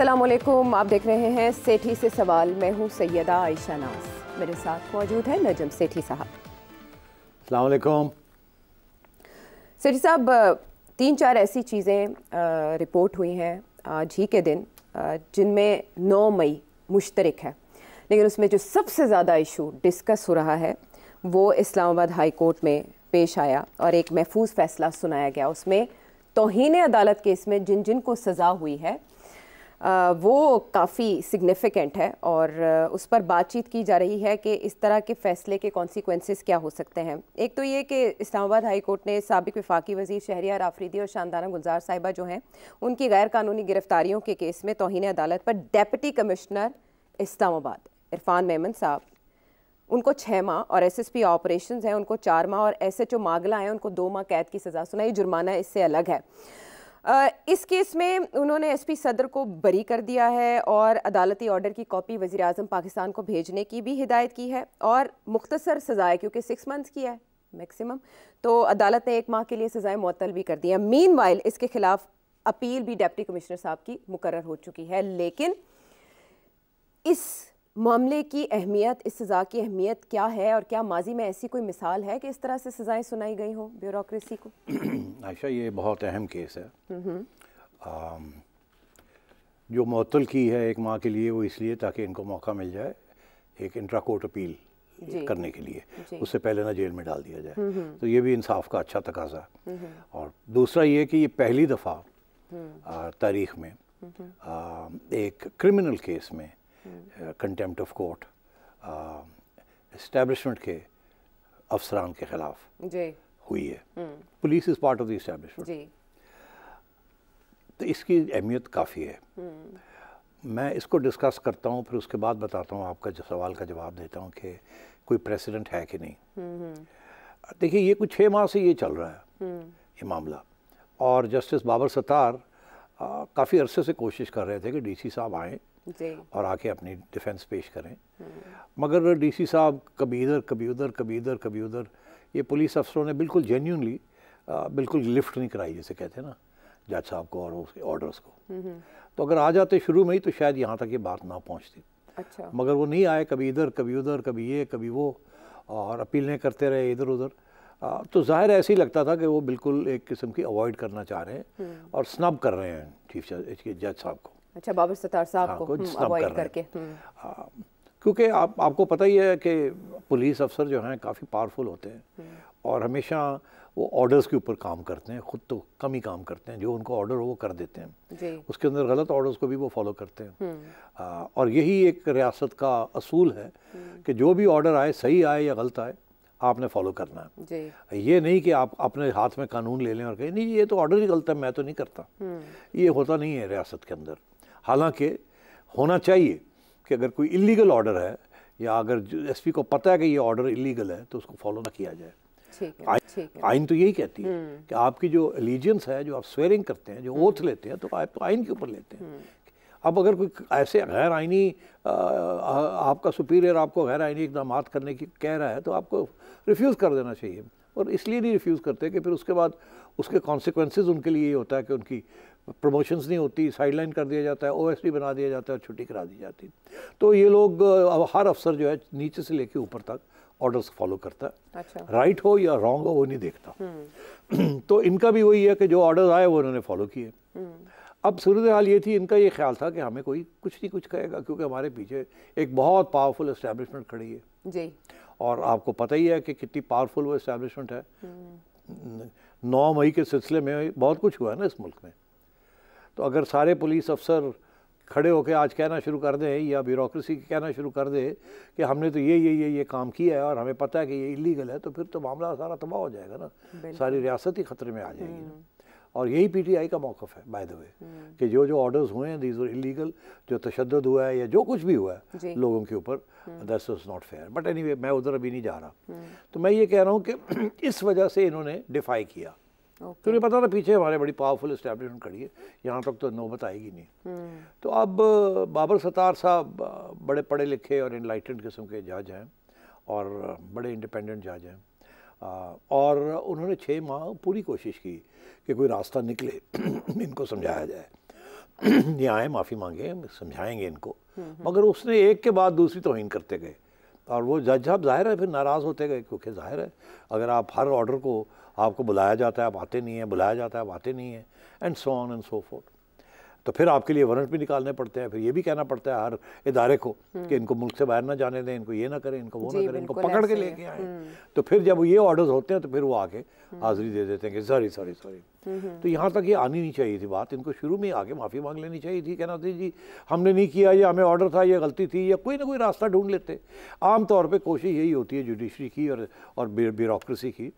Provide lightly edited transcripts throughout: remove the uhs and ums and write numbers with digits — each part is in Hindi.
अस्सलामुअलैकुम, आप देख रहे हैं सेठी से सवाल। मैं हूं सैयदा आयशा नाज, मेरे साथ मौजूद है नजम सेठी साहब। अस्सलामुअलैकुम। सेठी साहब, 3-4 ऐसी चीज़ें रिपोर्ट हुई हैं आज ही के दिन जिनमें 9 मई मुश्तरक है, लेकिन उसमें जो सबसे ज़्यादा इशू डिस्कस हो रहा है वो इस्लामाबाद हाई कोर्ट में पेश आया और एक महफूज फ़ैसला सुनाया गया। उसमें तौहीन अदालत केस में जिन जिन को सज़ा हुई है वो काफ़ी सिग्निफिकेंट है और उस पर बातचीत की जा रही है कि इस तरह के फ़ैसले के कॉन्सिक्वेंसेस क्या हो सकते हैं। एक तो ये कि इस्लामाबाद हाई कोर्ट ने साबिक वफाकी वज़ीर शहरियार आफरीदी और शानदाना गुलजार साहिबा जो हैं उनकी गैर कानूनी गिरफ्तारियों के केस में तौहीन अदालत पर डेप्यूटी कमिश्नर इस्लामाबाद इरफान मेमन साहब, उनको 6 माह और SSP ऑपरेशंस हैं उनको 4 माह और SHO मागला हैं उनको 2 माह कैद की सज़ा सुनाई। जुर्माना इससे अलग है। इस केस में उन्होंने SP सदर को बरी कर दिया है और अदालती ऑर्डर की कॉपी वज़ीर आज़म पाकिस्तान को भेजने की भी हिदायत की है और मुख्तसर सज़ाएँ क्योंकि 6 मंथ्स की है मैक्सिमम, तो अदालत ने 1 माह के लिए सज़ाएँ मुअत्तल भी कर दी हैं। मीनवाइल इसके खिलाफ अपील भी डिप्टी कमिश्नर साहब की मुकर्रर हो चुकी है। लेकिन इस मामले की अहमियत, इस सज़ा की अहमियत क्या है और क्या माजी में ऐसी कोई मिसाल है कि इस तरह से सज़ाएं सुनाई गई हों ब्यूरोक्रेसी को? आयशा, ये बहुत अहम केस है। जो मुअत्तल की है 1 माह के लिए वो इसलिए ताकि इनको मौका मिल जाए एक इंट्रा कोर्ट अपील करने के लिए, उससे पहले ना जेल में डाल दिया जाए। तो ये भी इंसाफ का अच्छा तकाजा है। और दूसरा ये कि ये पहली दफ़ा तारीख में एक क्रिमिनल केस में कंटेम्प्ट ऑफ कोर्ट एस्टैब्लिशमेंट के अफसरान के खिलाफ हुई है। Police is part of the establishment, तो इसकी अहमियत काफ़ी है। मैं इसको डिस्कस करता हूँ, फिर उसके बाद बताता हूँ, आपका जो सवाल का जवाब देता हूँ कि कोई प्रेसिडेंट है कि नहीं। देखिए, ये कुछ 6 माह से ये चल रहा है ये मामला, और जस्टिस बाबर सत्तार काफ़ी अरसे से कोशिश कर रहे थे कि DC साहब आएँ और आके अपनी डिफेंस पेश करें, मगर DC साहब कभी इधर कभी उधर, कभी इधर कभी उधर। ये पुलिस अफसरों ने बिल्कुल जेन्युइनली बिल्कुल लिफ्ट नहीं कराई, जैसे कहते हैं ना, जज साहब को और उसके ऑर्डर्स को। तो अगर आ जाते शुरू में ही तो शायद यहाँ तक ये बात ना पहुँचती। अच्छा। मगर वो नहीं आए, कभी इधर कभी उधर, कभी ये कभी वो, और अपीलें करते रहे इधर उधर। तो जाहिर ऐसे ही लगता था कि वो बिल्कुल एक किस्म की अवॉइड करना चाह रहे हैं और स्नब कर रहे हैं चीफ जज साहब को। अच्छा, बाबर सत्तार साहब को अवॉइड करके। क्योंकि आपको पता ही है कि पुलिस अफसर जो हैं काफ़ी पावरफुल होते हैं और हमेशा वो ऑर्डर्स के ऊपर काम करते हैं, ख़ुद तो कम ही काम करते हैं। जो उनको ऑर्डर हो वो कर देते हैं, उसके अंदर गलत ऑर्डर्स को भी वो फॉलो करते हैं। और यही एक रियासत का असूल है कि जो भी ऑर्डर आए, सही आए या गलत आए, आपने फॉलो करना है। ये नहीं कि आप अपने हाथ में कानून ले लें और कहें नहीं ये तो ऑर्डर ही गलत है, मैं तो नहीं करता। ये होता नहीं है रियासत के अंदर। हालांकि होना चाहिए कि अगर कोई इलीगल ऑर्डर है या अगर SP को पता है कि ये ऑर्डर इलीगल है तो उसको फॉलो ना किया जाए। आइन तो यही कहती है कि आपकी जो एलिजेंस है, जो आप स्वेरिंग करते हैं, जो ओथ लेते हैं, तो आप तो आइन के ऊपर लेते हैं। अब अगर कोई ऐसे गैर आइनी आपका सुपीरियर आपको गैर आइनी इक़दामात करने की कह रहा है तो आपको रिफ्यूज़ कर देना चाहिए। और इसलिए नहीं रिफ्यूज़ करते कि फिर उसके बाद उसके कॉन्सिक्वेंसेस उनके लिए ये होता है कि उनकी प्रमोशंस नहीं होती, साइडलाइन कर दिया जाता है, OSD बना दिया जाता है और छुट्टी करा दी जाती। तो ये लोग, हर अफसर जो है नीचे से लेके ऊपर तक ऑर्डर्स फॉलो करता है। अच्छा। राइट हो या रॉन्ग हो वो नहीं देखता। तो इनका भी वही है कि जो ऑर्डर्स आए वो उन्होंने फॉलो किए। अब सूरत हाल ये थी, इनका ये ख्याल था कि हमें कोई कुछ नहीं कुछ कहेगा क्योंकि हमारे पीछे एक बहुत पावरफुल एस्टैब्लिशमेंट खड़ी है जी। और आपको पता ही है कि कितनी पावरफुल वो एस्टैब्लिशमेंट है। 9 मई के सिलसिले में बहुत कुछ हुआ है ना इस मुल्क में। तो अगर सारे पुलिस अफसर खड़े होकर आज कहना शुरू कर दें या ब्यूरोक्रेसी कहना शुरू कर दे कि हमने तो ये काम किया है और हमें पता है कि ये इलीगल है, तो फिर तो मामला सारा तबाह हो जाएगा ना, सारी रियासत ही खतरे में आ जाएगी ना। और यही PTI का मौक़िफ़ है बाय द वे कि जो ऑर्डर्स हुए हैं दीज आर इलीगल, जो तशद्दुद हुआ है या जो कुछ भी हुआ है लोगों के ऊपर, that's was not fair. But anyway, मैं उधर अभी नहीं जा रहा। तो मैं ये कह रहा हूँ कि इस वजह से इन्होंने डिफाई किया क्योंकि पता था पीछे हमारे बड़ी पावरफुल एस्टैब्लिशमेंट खड़ी है, यहाँ तक तो नौबत आएगी नहीं। तो अब बाबर सत्तार साहब बड़े पढ़े लिखे और इनलाइटेंड किस्म के जज हैं और बड़े इंडिपेंडेंट जज हैं, और उन्होंने 6 माह पूरी कोशिश की कि कोई रास्ता निकले, इनको समझाया जाए। ये आए माफ़ी मांगे, समझाएंगे इनको, मगर उसने एक के बाद दूसरी तौहीन करते गए और वो जज साहब जाहिर है फिर नाराज़ होते गए, क्योंकि जाहिर है अगर आप हर ऑर्डर को आपको बुलाया जाता है आप आते नहीं हैं, बुलाया जाता है आप आते नहीं हैं, and so on and so fourth, तो फिर आपके लिए वारंट भी निकालने पड़ते हैं, फिर ये भी कहना पड़ता है हर इदारे को कि इनको मुल्क से बाहर ना जाने दें, इनको ये ना करें, इनको वो ना करें, इनको पकड़ के लेके आए। तो फिर जब ये ऑर्डर्स होते हैं तो फिर वो आके हाजिरी दे देते हैं कि सॉरी सॉरी सॉरी। तो यहाँ तक ये आनी नहीं चाहिए थी बात, इनको शुरू में आके माफ़ी मांग लेनी चाहिए थी, कहना थी जी हमने नहीं किया, या हमें ऑर्डर था, ये गलती थी, या कोई ना कोई रास्ता ढूंढ लेते। आम तौर पर कोशिश यही होती है जुडिशरी की और ब्यूरोक्रेसी की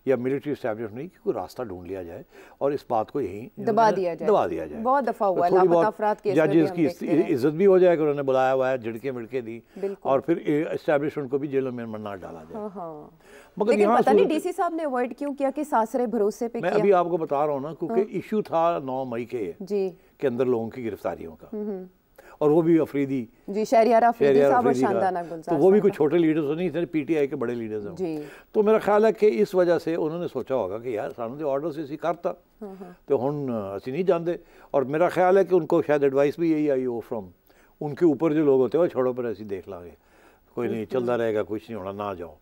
या मिलिट्री एस्टैब्लिशमेंट की, कोई रास्ता ढूंढ लिया जाए और इस बात को यहीं दबा दिया जाए। बहुत दफा हुआ है, लापता अफराद के जजेस की इज्जत भी हो जाए कि उन्होंने बुलाया हुआ है, झिड़के मिड़के दी, और फिर एस्टैब्लिशमेंट को भी जेलों में ना डाला जाए। मगर लेकिन पता नहीं डीसी साहब ने अवॉइड क्यों किया कि सासरे भरोसे पे मैं किया। अभी आपको बता रहा हूँ ना, क्योंकि इशू था 9 मई के अंदर लोगों की गिरफ्तारियों का, और वो भी अफरीदी जी, शहरियार अफरीदी साहब और शानदाना गुलजार, तो वो भी कोई छोटे लीडर्स नहीं थे, पीटीआई के बड़े लीडर्स हैं। तो मेरा ख्याल है कि इस वजह से उन्होंने सोचा होगा कि यार सानू तो ऑर्डर से करता तो हुण असी नहीं जानते, और मेरा ख्याल है कि उनको शायद एडवाइस भी यही आई हो फ्रॉम उनके ऊपर जो लोग होते हैं, वो छोड़ो पर ऐसी देख लांगे, कोई नहीं चलता रहेगा, कुछ नहीं होना, ना जाओ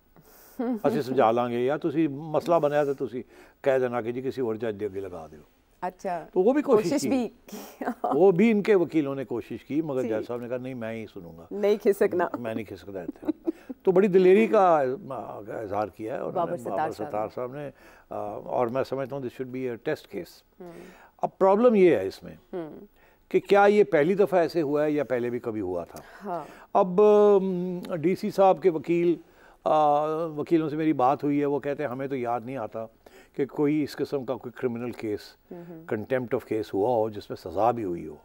असी समझा लांगे, या तुसी मसला बनया तो तुसी कह देना कि जी किसी और जज के अगे लगा दो। अच्छा, तो वो भी कोशिश भी वो भी इनके वकीलों ने कोशिश की, मगर जज साहब ने कहा नहीं मैं ही सुनूंगा, नहीं खिसकना, मैं नहीं खिसकता था। तो बड़ी दिलेरी का इजहार किया है और बाबर सत्तार साहब ने, और मैं समझता हूँ this should be a test case. अब प्रॉब्लम ये है इसमें कि क्या ये पहली दफ़ा ऐसे हुआ है या पहले भी कभी हुआ था। हाँ। अब डीसी साहब के वकीलों से मेरी बात हुई है, वो कहते हैं हमें तो याद नहीं आता कि कोई इस किस्म का कोई criminal case, contempt of case हुआ हो जिसमें सज़ा भी हुई हो।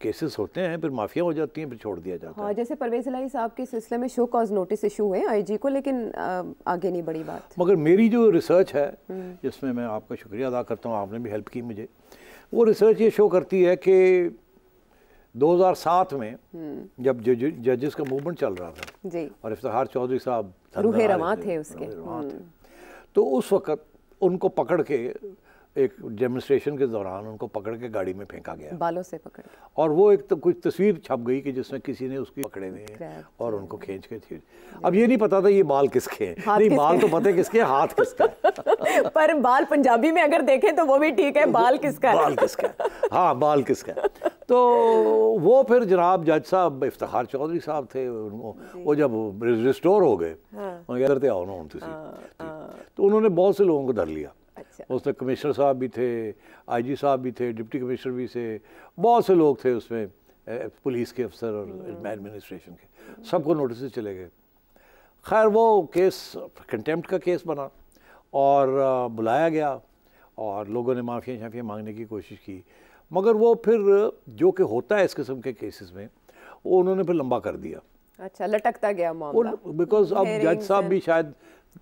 केसेस होते हैं, फिर माफिया हो जाती हैं, फिर छोड़ दिया जाता है। जैसे परवेज़ इलाही साहब के सिलसिले में शो कॉज नोटिस इशू हुए आईजी को, लेकिन आगे नहीं बढ़ी बात। मगर मेरी जो रिसर्च है, जिसमें मैं आपका शुक्रिया अदा करता हूँ, आपने भी हेल्प की मुझे, वो रिसर्च ये शो करती है कि 2007 में जब जजेस का मूवमेंट चल रहा था जी, और इफ्तिखार चौधरी साहब रूहे रवां थे उसके, तो उस वक़्त उनको पकड़ के एक डेमोन्स्ट्रेशन के दौरान उनको पकड़ के गाड़ी में फेंका गया, बालों से पकड़ के, और वो एक तो कुछ तस्वीर छप गई कि जिसमें किसी ने उसकी पकड़े हुए हैं और उनको खींच के थी। अब ये नहीं पता था ये बाल किसके हैं, नहीं बाल तो पता है किसके, हाथ किसका है पर बाल पंजाबी में अगर देखें तो वो भी ठीक है, बाल किसका है, बाल किसका है, हाँ बाल किसका है। तो वो फिर जनाब जज साहब इफ्तिखार चौधरी साहब थे, वो जब रिस्टोर हो गए उनके आओ ना, तो उन्होंने बहुत से लोगों को धर लिया। अच्छा। उसमें कमिश्नर साहब भी थे, आईजी साहब भी थे, डिप्टी कमिश्नर भी थे, बहुत से लोग थे उसमें, पुलिस के अफसर और एडमिनिस्ट्रेशन के, सबको नोटिस चले गए। खैर वो केस कंटेम्प्ट का केस बना और बुलाया गया और लोगों ने माफ़िया शाफिया मांगने की कोशिश की, मगर वो फिर जो कि होता है इस किस्म के केसेस में, वो उन्होंने फिर लंबा कर दिया। अच्छा, लटकता गया मामला, बिकॉज अब जज साहब भी शायद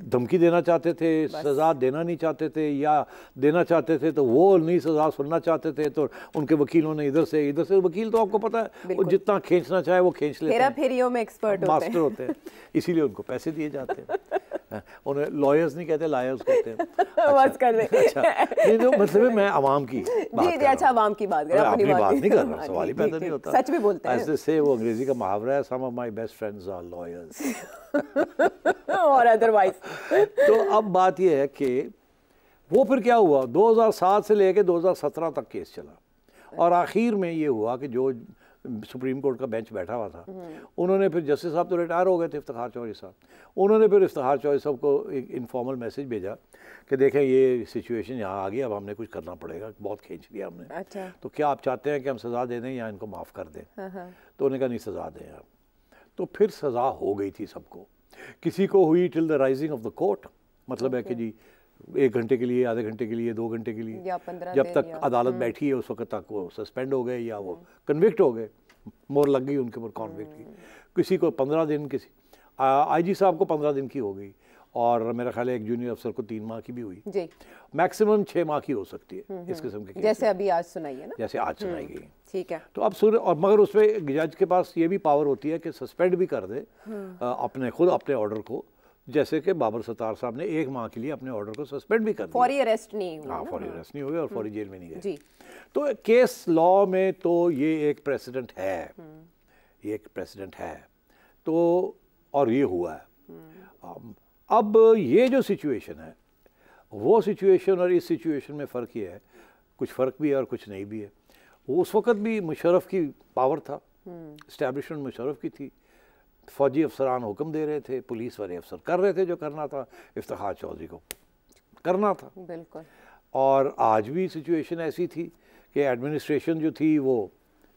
धमकी देना चाहते थे, सज़ा देना नहीं चाहते थे, या देना चाहते थे तो वो नहीं सज़ा सुनना चाहते थे, तो उनके वकीलों ने इधर से वकील तो आपको पता है वो जितना खींचना चाहे वो खींच लेते हैं, फेरियों में एक्सपर्ट मास्टर होते हैं, इसीलिए उनको पैसे दिए जाते हैं। उन्हें लॉयर्स नहीं कहते, लायर्स कहते हैं। बस कर दे। अच्छा, नहीं तो मतलब मैं आवाम की जी, अच्छा आवाम की बात कर रहा हूं, अपनी बात नहीं कर रहा, सवाल ही पैदा नहीं होता, सच भी बोलते हैं। ऐसे से वो अंग्रेजी का मुहावरा है, some of my best friends are lawyers और अदरवाइज। तो अब बात यह है कि वो फिर क्या हुआ, 2007 से लेके 2017 तक केस चला, और आखिर में ये हुआ कि जो सुप्रीम कोर्ट का बेंच बैठा हुआ था, उन्होंने फिर जस्टिस साहब तो रिटायर हो गए थे, इफ्तिखार चौधरी साहब, उन्होंने फिर इफ्तिखार चौधरी साहब को एक इनफॉर्मल मैसेज भेजा कि देखें ये सिचुएशन यहाँ आ गई, अब हमने कुछ करना पड़ेगा, बहुत खींच लिया हमने। अच्छा। तो क्या आप चाहते हैं कि हम सज़ा दे दें या इनको माफ़ कर दें? तो उन्होंने कहा नहीं, सज़ा दें आप। तो फिर सज़ा हो गई थी सबको, किसी को हुई till the rising of the court, मतलब है कि जी 1 घंटे के लिए, आधे घंटे के लिए, 2 घंटे के लिए, जब तक अदालत बैठी है उस वक्त तक वो सस्पेंड हो गए या वो कन्विक्ट हो गए, मोहर लग गई उनके ऊपर कॉन्विक्ट की। किसी को 15 दिन, किसी आईजी साहब को 15 दिन की हो गई, और मेरा ख्याल है एक जूनियर अफसर को 3 माह की भी हुई जी। मैक्सिमम 6 माह की हो सकती है इस किस्म के, जैसे अभी आज सुनाई है ना, जैसे आज सुनाई गई, ठीक है। तो अब और मगर उसमें जज के पास ये भी पावर होती है कि सस्पेंड भी कर दे अपने ऑर्डर को, जैसे कि बाबर सत्तार साहब ने 1 माह के लिए अपने ऑर्डर को सस्पेंड भी कर दिया। फौरी अरेस्ट नहीं हुआ। हाँ, फौरी अरेस्ट नहीं हुए और फौरी जेल में नहीं गए जी। तो केस लॉ में तो ये एक प्रेसिडेंट है, ये एक प्रेसिडेंट है तो, और ये हुआ है। अब ये जो सिचुएशन है, वो सिचुएशन और इस सिचुएशन में फ़र्क ये है, कुछ फ़र्क भी है और कुछ नहीं भी है। वो उस वक़्त भी मुशर्रफ की पावर था, इस्टेब्लिशमेंट मुशर्रफ की थी, फ़ौजी अफसरान हुक्म दे रहे थे, पुलिस वाले अफसर कर रहे थे जो करना था, इफ्तिखार चौधरी को करना था। बिल्कुल। और आज भी सिचुएशन ऐसी थी कि एडमिनिस्ट्रेशन जो थी वो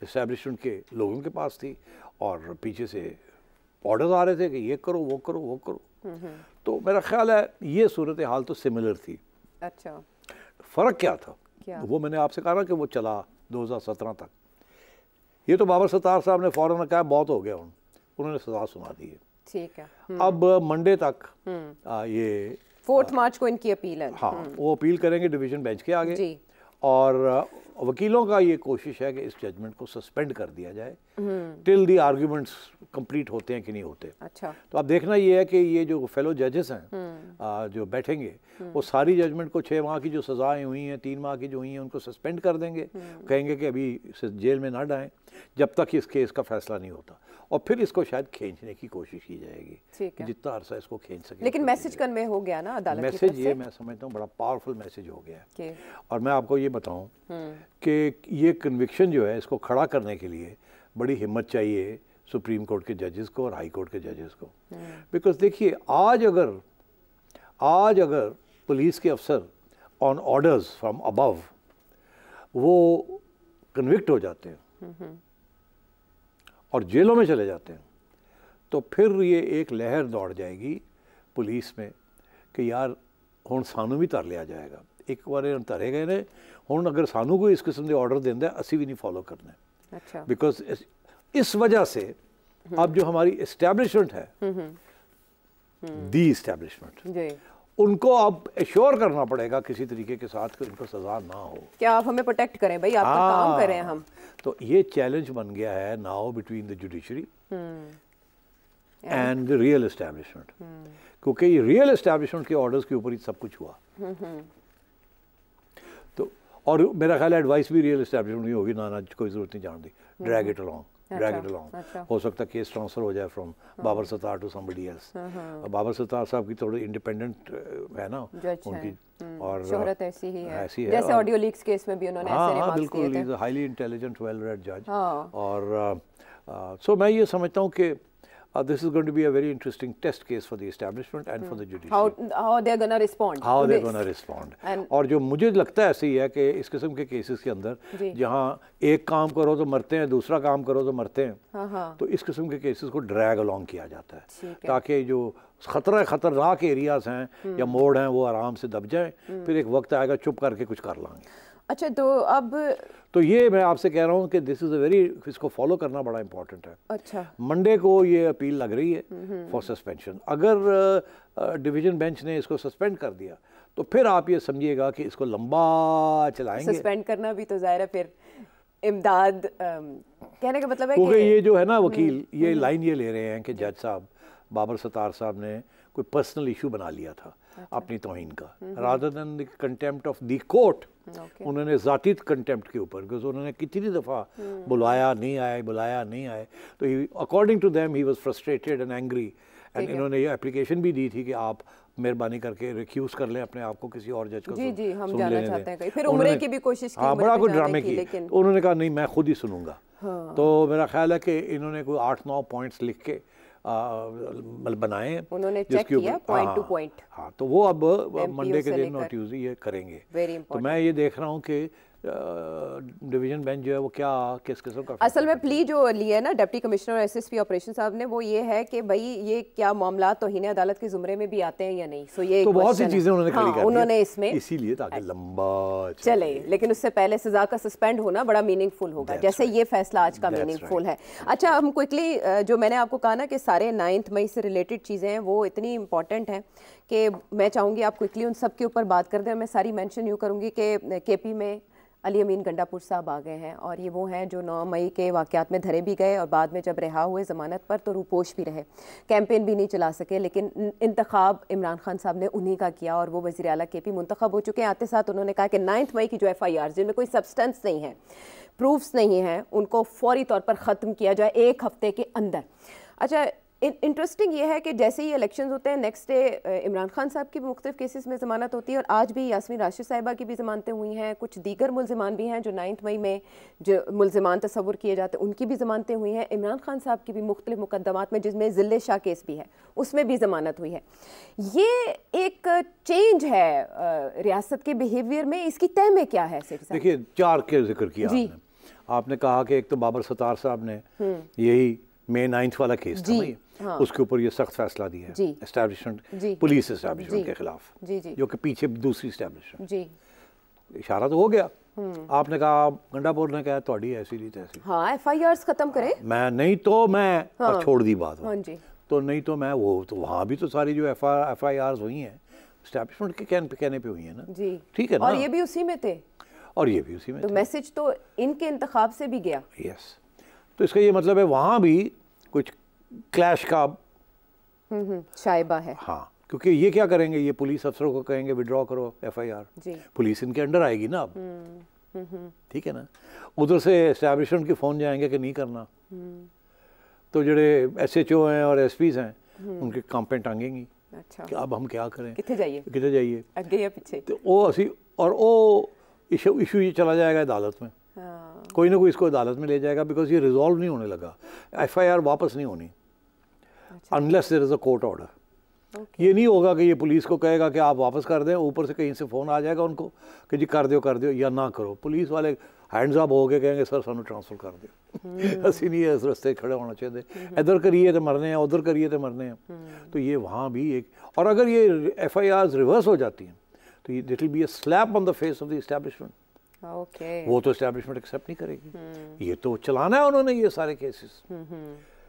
इस्टेब्लिशमेंट के लोगों के पास थी और पीछे से ऑर्डर्स आ रहे थे कि ये करो, वो करो, वो करो। तो मेरा ख्याल है ये सूरत हाल तो सिमिलर थी। अच्छा, फ़र्क क्या था? क्या? वो मैंने आपसे कहा ना कि वो चला 2017 तक। ये तो बाबर सत्तार साहब ने फ़ौरन कहा बहुत हो गया, उन्होंने सज़ा सुना दी है। ठीक है। अब मंडे तक ये 4 मार्च को इनकी अपील है। हाँ, वो अपील करेंगे डिवीज़न बेंच के आगे जी। और वकीलों का ये कोशिश है कि इस जजमेंट को सस्पेंड कर दिया जाए टिल दी आर्ग्यूमेंट्स कंप्लीट होते हैं कि नहीं होते। अच्छा। तो अब देखना ये है कि ये जो फेलो जजेस हैं जो बैठेंगे वो सारी जजमेंट को 6 माह की जो सज़ाएं हुई हैं, 3 माह की जो हुई हैं, उनको सस्पेंड कर देंगे, कहेंगे कि अभी जेल में ना डालें जब तक इस केस का फैसला नहीं होता, और फिर इसको शायद खींचने की कोशिश की जाएगी कि जितना अरसा इसको खींच सके। लेकिन मैसेज कन्वे हो गया ना अदालत की तरफ मैसेज, से? ये मैं समझता हूँ बड़ा पावरफुल मैसेज हो गया है। और मैं आपको ये बताऊँ कि ये कन्विक्शन जो है इसको खड़ा करने के लिए बड़ी हिम्मत चाहिए सुप्रीम कोर्ट के जजेस को और हाई कोर्ट के जजेस को। बिकॉज देखिए आज अगर पुलिस के अफसर ऑन ऑर्डर्स फ्रॉम अबव वो कन्विक्ट हो जाते हैं और जेलों में चले जाते हैं, तो फिर ये एक लहर दौड़ जाएगी पुलिस में कि यार हुण सानू भी तर लिया जाएगा। एक बार धरे गए ने, हुण अगर सानू कोई इस किस्म के ऑर्डर देंदा असी भी नहीं फॉलो करने। अच्छा। बिकॉज इस वजह से अब जो हमारी इस्टेब्लिशमेंट है, दी इस्टेब्लिशमेंट, उनको अब एश्योर करना पड़ेगा किसी तरीके के साथ कि उनको सजा ना हो। क्या आप हमें प्रोटेक्ट करें भाई, आपका काम करें हम। तो ये चैलेंज बन गया है now between the judiciary and the real establishment, क्योंकि ये रियल एस्टैब्लिशमेंट के ऑर्डर्स के ऊपर ही सब कुछ हुआ। तो और मेरा ख्याल है एडवाइस भी रियल एस्टैब्लिशमेंट नहीं होगी, ना कोई ज़रूरत नहीं जानती, drag it along, drag it along. हो सकता है केस ट्रांसफर हो जाए from Babar Sattar to somebody else. Babar Sattar साहब की थोड़ी इंडिपेंडेंट है ना उनकी, और शोहरत ऐसी ही है, ऐसी है, जैसे ऑडियो लीक्स केस में भी उन्होंने ऐसे रिमार्क्स दिए थे। बिल्कुल, हाईली इंटेलिजेंट, वेल रेड जज। और सो मैं ये समझता हूँ कि this is going to be a very interesting test case for the establishment and for the judiciary. How they're going to respond? How they're going to respond. और जो मुझे लगता है ऐसे ही है कि इस किस्म के केसेस के अंदर जहाँ एक काम करो तो मरते हैं, दूसरा काम करो तो मरते हैं, तो इस किस्म के केसेस को ड्रैग अलोंग किया जाता है ताकि जो खतरनाक एरियाज हैं या मोड़ हैं वो आराम से दब जाएं, फिर एक वक्त आएगा चुप करके कुछ कर लाएंगे। अच्छा, तो अब तो ये मैं आपसे कह रहा हूँ कि दिस इज़ अ वेरी, इसको फॉलो करना बड़ा इंपॉर्टेंट है। अच्छा, मंडे को ये अपील लग रही है फॉर सस्पेंशन। अगर डिवीजन बेंच ने इसको सस्पेंड कर दिया तो फिर आप ये समझिएगा कि इसको लंबा चलाएंगे। सस्पेंड करना भी तो जाहिर है फिर इमदाद कहने का मतलब है क्योंकि ये जो है ना वकील ये लाइन ये ले रहे हैं कि जज साहब बाबर सत्तार साहब ने कोई पर्सनल इशू बना लिया था अपनी तौहीन का, rather than the contempt of the court. उन्होंने ज़ाती कंटेम्प्ट के ऊपर, बिकॉज उन्होंने कितनी दफ़ा बुलाया नहीं आए, तो according to them he was frustrated and angry, and इन्होंने ये एप्लीकेशन भी दी थी कि आप मेहरबानी करके रिक्यूज कर लें अपने आप को किसी और जज को। जी, हम जाना चाहते हैं। फिर उम्रे की भी कोशिश की, हाँ, बड़ा कुछ ड्रामे की, लेकिन उन्होंने कहा नहीं मैं खुद ही सुनूंगा। तो मेरा ख्याल है कि इन्होंने कोई 8-9 पॉइंट्स लिख के बनाए, उन्होंने चेक किया पॉइंट टू पॉइंट। हाँ, तो वो अब मंडे के दिन और ट्यूसडे ये करेंगे। तो मैं ये देख रहा हूँ कि डिवीजन बेंच जो है वो क्या किस किस्म का, असल में प्ली जो ली है ना डिप्टी कमिश्नर एसएसपी ऑपरेशन साहब ने, वो ये है कि भाई ये क्या मामला तौहीन अदालत के जुमरे में भी आते हैं या नहीं। सो ये तो बहुत सी चीजें उन्होंने खड़ी कर दी उन्होंने इसमें, इसीलिए ताकि लंबा चले, लेकिन उससे पहले सजा का सस्पेंड होना बड़ा मीनिंगफुल होगा, जैसे ये फैसला आज का मीनिंगफुल है। अच्छा, हम क्विकली जो मैंने आपको कहा ना कि सारे 9 मई से रिलेटेड चीज़ें हैं वो इतनी इंपॉर्टेंट हैं कि मैं चाहूँगी आप क्विकली उन सब के ऊपर बात कर दें। मैं सारी मेंशन यूँ करूँगी कि केपी में अली अमीन गंडापुर साहब आ गए हैं और ये वो हैं जो 9 मई के वाक़यात में धरे भी गए और बाद में जब रिहा हुए ज़मानत पर तो रूपोश भी रहे, कैंपेन भी नहीं चला सके, लेकिन इंतखाब इमरान खान साहब ने उन्हीं का किया और वो वज़ीर आला KP मुंतखब हो चुके हैं। आते साथ उन्होंने कहा कि 9 मई की जो FIR जिनमें कोई सब्सटेंस नहीं है, प्रूफ्स नहीं हैं, उनको फौरी तौर पर ख़त्म किया जाए 1 हफ़्ते के अंदर। अच्छा, इंटरेस्टिंग ये है कि जैसे ही इलेक्शंस होते हैं नेक्स्ट डे इमरान खान साहब की भी मुख्तलिफ केसेस में ज़मानत होती है और आज भी यास्मीन राशिद साहिबा की भी ज़मानतें हुई हैं, कुछ दीगर मुलजिमान भी हैं जो 9 मई में जो मुलजिमान तस्वुर किए जाते हैं उनकी भी ज़मानतें हुई हैं। इमरान खान साहब की भी मुख्तलिफ मुकदमात में जिसमें ज़िल्ले शाह केस भी है उसमें भी ज़मानत हुई है। ये एक चेंज है रियासत के बिहेवियर में, इसकी तय में क्या है? देखिए 4 के जिक्र किया आपने कहा कि एक तो बाबर सत्तार साहब ने यही May 9 वाला केस था ना, हाँ। उसके ऊपर ये सख्त फैसला दिया है एस्टैब्लिशमेंट, पुलिस एस्टैब्लिशमेंट के खिलाफ, जो कि पीछे दूसरी एस्टैब्लिशमेंट। इशारा तो हो गया। आपने कहा, गंडापुर ने कहा थोड़ी ऐसी ली तैसी, हाँ, FIRs खत्म करे, मैं नहीं तो मैं, हाँ। और छोड़ दी बात, हाँ जी। तो नहीं तो मैं वो, तो वहाँ भी तो सारी जो FIRs हुई हैं एस्टैब्लिशमेंट के कहने पे हुई है ना, ठीक है ना, और ये भी उसी में थे, और ये भी उसी में, तो मैसेज तो इनके इंतखाब से भी गया। यस, तो इसका ये मतलब है वहाँ भी कुछ क्लैश का शायबा है, हाँ, क्योंकि ये क्या करेंगे, ये पुलिस अफसरों को कहेंगे विड्रॉ करो FIR, पुलिस इनके अंडर आएगी ना अब, ठीक है ना, उधर से एस्टैब्लिशमेंट के फ़ोन जाएंगे कि नहीं करना, तो जड़े SHO हैं और SPs हैं उनके काम पे टांगेंगी। अच्छा, कि अब हम क्या करें, कितने जाइए अगे या पीछे, तो वो असी और वो इशू ये चला जाएगा अदालत में, कोई ना कोई इसको अदालत में ले जाएगा, बिकॉज ये रिजॉल्व नहीं होने लगा, FIR वापस नहीं होनी unless there is a court order. ये नहीं होगा कि ये पुलिस को कहेगा कि आप वापस कर दें, ऊपर से कहीं से फ़ोन आ जाएगा उनको कि जी कर दो या ना करो, पुलिस वाले हैंड्स अप हो के कहेंगे सर सानू ट्रांसफ़र कर दो, असं नहीं है इस रस्ते खड़े होना चाहिए, इधर करिए तो मरने हैं, उधर करिए तो मरने हैं। तो ये वहाँ भी एक, और अगर ये FIRs रिवर्स हो जाती हैं तो ये it will be a slap on the face of the establishment. वो तो एस्टैब्लिशमेंट एक्सेप्ट नहीं करेगी, ये तो चलाना है उन्होंने ये सारे केसेस।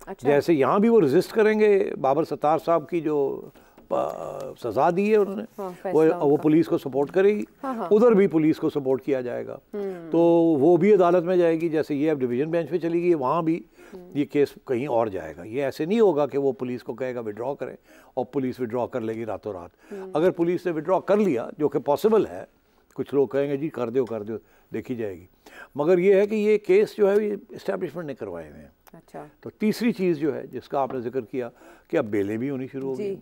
अच्छा। जैसे यहाँ भी वो रेजिस्ट करेंगे, बाबर सत्तार साहब की जो सजा दी है उन्होंने, हाँ, वो पुलिस को सपोर्ट करेगी, हाँ। उधर भी पुलिस को सपोर्ट किया जाएगा, तो वो भी अदालत में जाएगी, जैसे ये अब डिवीजन बेंच पे चली गई, वहाँ भी ये केस कहीं और जाएगा। ये ऐसे नहीं होगा कि वो पुलिस को कहेगा विड्रॉ करें और पुलिस विड्रॉ कर लेगी रातों रात। अगर पुलिस ने विड्रॉ कर लिया, जो कि पॉसिबल है, कुछ लोग कहेंगे जी कर दो देखी जाएगी, मगर ये है कि ये केस जो है ये इस्टेब्लिशमेंट ने करवाए हुए हैं। अच्छा। तो तीसरी चीज़ जो है जिसका आपने जिक्र किया कि अब बेलें भी होनी शुरू हो गई,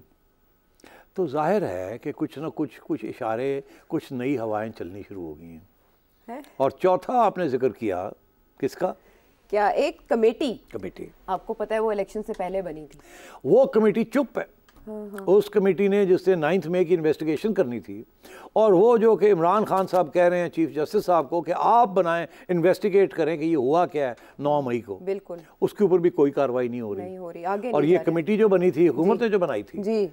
तो जाहिर है कि कुछ ना कुछ इशारे, कुछ नई हवाएं चलनी शुरू हो गई हैं। और चौथा आपने जिक्र किया किसका, क्या एक कमेटी आपको पता है वो इलेक्शन से पहले बनी थी, वो कमेटी चुप है। उस कमेटी ने जिससे 9 मई की इन्वेस्टिगेशन करनी थी, और वो जो कि इमरान खान साहब कह रहे हैं चीफ जस्टिस साहब को कि आप बनाएं, इन्वेस्टिगेट करें कि ये हुआ क्या है 9 मई को, बिल्कुल उसके ऊपर भी कोई कार्रवाई नहीं हो रही। आगे और ये कमेटी जो बनी थी, हुकूमत ने जो बनाई थी जी,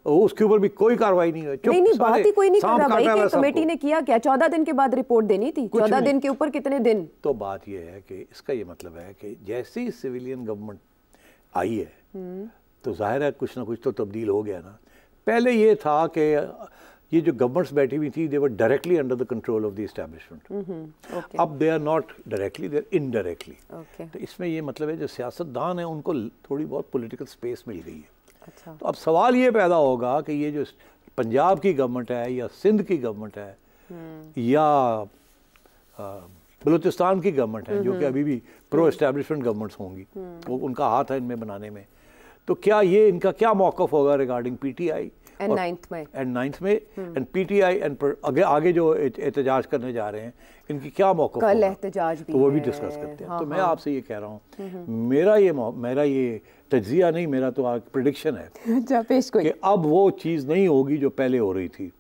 उसके ऊपर भी कोई कार्रवाई नहीं हुई। नहीं, बात ही कोई नहीं कर रहा भाई कि कमेटी ने किया क्या, 14 दिन के बाद रिपोर्ट देनी थी, 14 दिन के ऊपर कितने दिन। तो बात ये है कि इसका ये मतलब है कि जैसे ही सिविलियन गवर्नमेंट आई है तो जाहिर है कुछ ना कुछ तो तब्दील हो गया ना। पहले ये था कि ये जो गवर्नमेंट्स बैठी हुई थी, they were directly under the control of the establishment. अब they are not directly, they are indirectly. तो इसमें ये मतलब है जो सियासतदान है उनको थोड़ी बहुत पॉलिटिकल स्पेस मिल गई है। अच्छा। तो अब सवाल ये पैदा होगा कि ये जो पंजाब की गवर्नमेंट है या सिंध की गवर्नमेंट है या बलूचिस्तान की गवर्नमेंट है, जो कि अभी भी प्रो एस्टैब्लिशमेंट गवर्नमेंट्स होंगी, वो उनका हाथ है इनमें बनाने में, तो क्या ये इनका क्या मौक़िफ़ होगा रिगार्डिंग PTI एंड 9th में एंड PTI एंड आगे जो एहतजाज करने जा रहे हैं, इनकी क्या मौक़िफ़ होगा, एहतजाज भी, तो वो भी डिस्कस करते हैं। तो मैं आपसे ये कह रहा हूँ, मेरा ये तज्जिया नहीं, मेरा तो प्रेडिक्शन है कि अब वो चीज़ नहीं होगी जो पहले हो रही थी।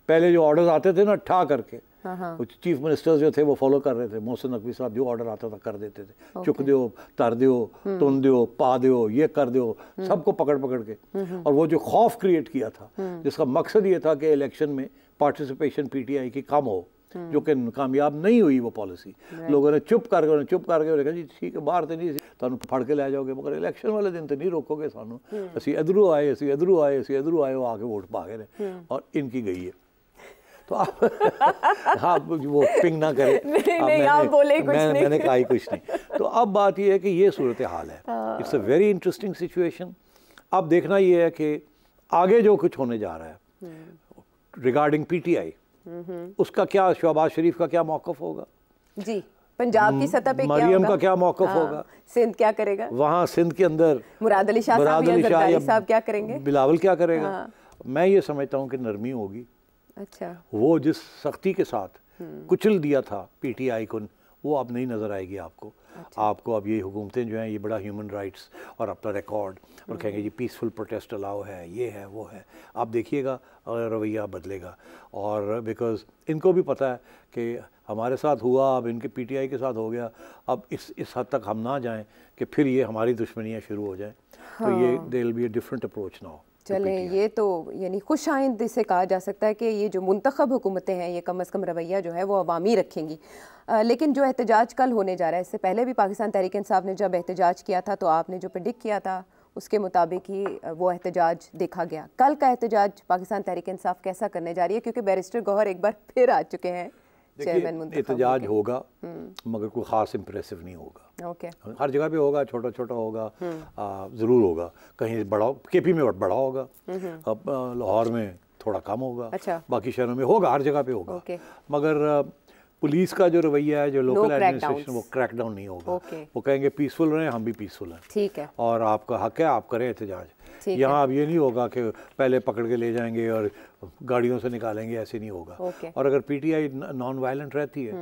पहले जो ऑर्डर्स आते थे ना ठा करके, चीफ मिनिस्टर्स जो थे वो फॉलो कर रहे थे, मोहसिन नकवी साहब जो ऑर्डर आता था कर देते थे, चुक दो, तर दो, तुन दो, पा दो, ये कर दो, सबको पकड़ के, और वो जो खौफ क्रिएट किया था, जिसका मकसद ये था कि इलेक्शन में पार्टिसिपेशन PTI की कम हो, जो कि कामयाब नहीं हुई वो पॉलिसी। लोगों ने चुप करके कहा जी ठीक है बाहर तो नहीं तुहानू फड़ के लै जाओगे, मगर इलेक्शन वाले दिन तो नहीं रोकोगे सानू, असी इधरों आए, वो आके वोट पा गए और इनकी गई है। तो आप हाँ वो पिंग ना करें। नहीं, आप बोले कुछ नहीं। मैंने कहा ही कुछ नहीं। तो अब बात ये है कि ये सूरत हाल है। It's a very interesting situation. अब देखना ये है कि आगे जो कुछ होने जा रहा है रिगार्डिंग पीटीआई, उसका क्या, शहबाज शरीफ का क्या मौक़िफ़ होगा जी, पंजाब की सतह पे मरियम का क्या मौक़िफ़ होगा, सिंध क्या करेगा, वहाँ सिंध के अंदर मुराद अली शाह साहब क्या करेंगे, बिलावल क्या करेगा। मैं ये समझता हूँ कि नरमी होगी। अच्छा, वो जिस सख्ती के साथ कुचल दिया था पीटीआई को, वो अब नहीं नज़र आएगी आपको। अच्छा। आपको अब ये हुकूमतें जो हैं ये बड़ा ह्यूमन राइट्स और अपना रिकॉर्ड और कहेंगे जी पीसफुल प्रोटेस्ट अलाउ है, ये है वो है। आप देखिएगा रवैया बदलेगा। और बिकॉज़ इनको भी पता है कि हमारे साथ हुआ, अब इनके पीटीआई के साथ हो गया, अब इस हद तक हम ना जाएं कि फिर ये हमारी दुश्मनियाँ शुरू हो जाएं। हाँ। तो ये there will be a different approach now. चलें, ये तो यानी खुश आइंद इसे कहा जा सकता है कि ये जो मुंतखब हुकूमतें हैं ये कम अज़ कम रवैया जो है वो अवामी रखेंगी। लेकिन जो एहतजाज कल होने जा रहा है, इससे पहले भी पाकिस्तान तहरीक इंसाफ ने जब एहतजाज किया था तो आपने जो प्रेडिक्ट किया था उसके मुताबिक ही वो एहतजाज देखा गया। कल का एहतजाज पाकिस्तान तहरीक इंसाफ कैसा करने जा रही है, क्योंकि बैरिस्टर गौहर एक बार फिर आ चुके हैं चेयरमैन मुंतखब। एहतजाज होगा मगर कोई ख़ास इम्प्रेसिव नहीं होगा। ओके, हर जगह पे होगा, छोटा छोटा होगा, ज़रूर होगा। कहीं बड़ा, केपी में बड़ा होगा, अब लाहौर में थोड़ा कम होगा। अच्छा। बाकी शहरों में होगा, हर जगह पे होगा। मगर पुलिस का जो रवैया है, जो लोकल एडमिनिस्ट्रेशन, वो क्रैकडाउन नहीं होगा। वो कहेंगे पीसफुल रहें, हम भी पीसफुल हैं, ठीक है, और आपका हक है, आप करें एहतजाज। यहाँ अब ये नहीं होगा कि पहले पकड़ के ले जाएंगे और गाड़ियों से निकालेंगे, ऐसे नहीं होगा। और अगर पीटीआई नॉन वायलेंट रहती है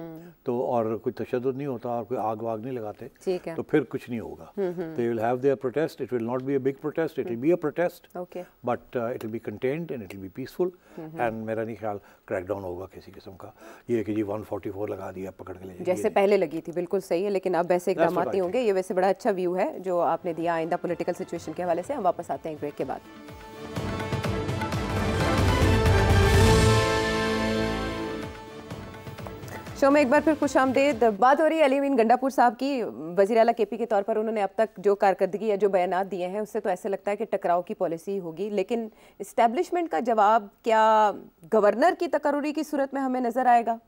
तो, और कोई तशद्दुद नहीं होता और कोई आग वाग नहीं लगाते, तो फिर कुछ नहीं होगा। They will have their protest, it will not be a big protest, it will be a protest, but it will be contained and it will be peaceful. And मेरा नहीं ख्याल क्रैकडाउन होगा किसी किस्म का। ये कि जी 144 लगा दिया, पकड़ के ले जाएंगे, जैसे पहले लगी थी। बिल्कुल सही है, लेकिन अब ऐसे इकदाम नहीं होंगे। ये वैसे बड़ा अच्छा व्यू है जो आपने दिया आइंदा पॉलिटिकल सिचुएशन के हवाले से। हम वापस आते हैं ब्रेक के बाद। शो में एक बार फिर खुशामदीद। बात हो रही है अली अमीन गंडापुर साहब की। वज़ीर आला केपी के तौर पर उन्होंने अब तक जो कारकर्दगी या जो बयानात दिए हैं उससे तो ऐसे लगता है कि टकराव की पॉलिसी होगी, लेकिन इस्टेब्लिशमेंट का जवाब क्या गवर्नर की तकर्रुरी की सूरत में हमें नज़र आएगा?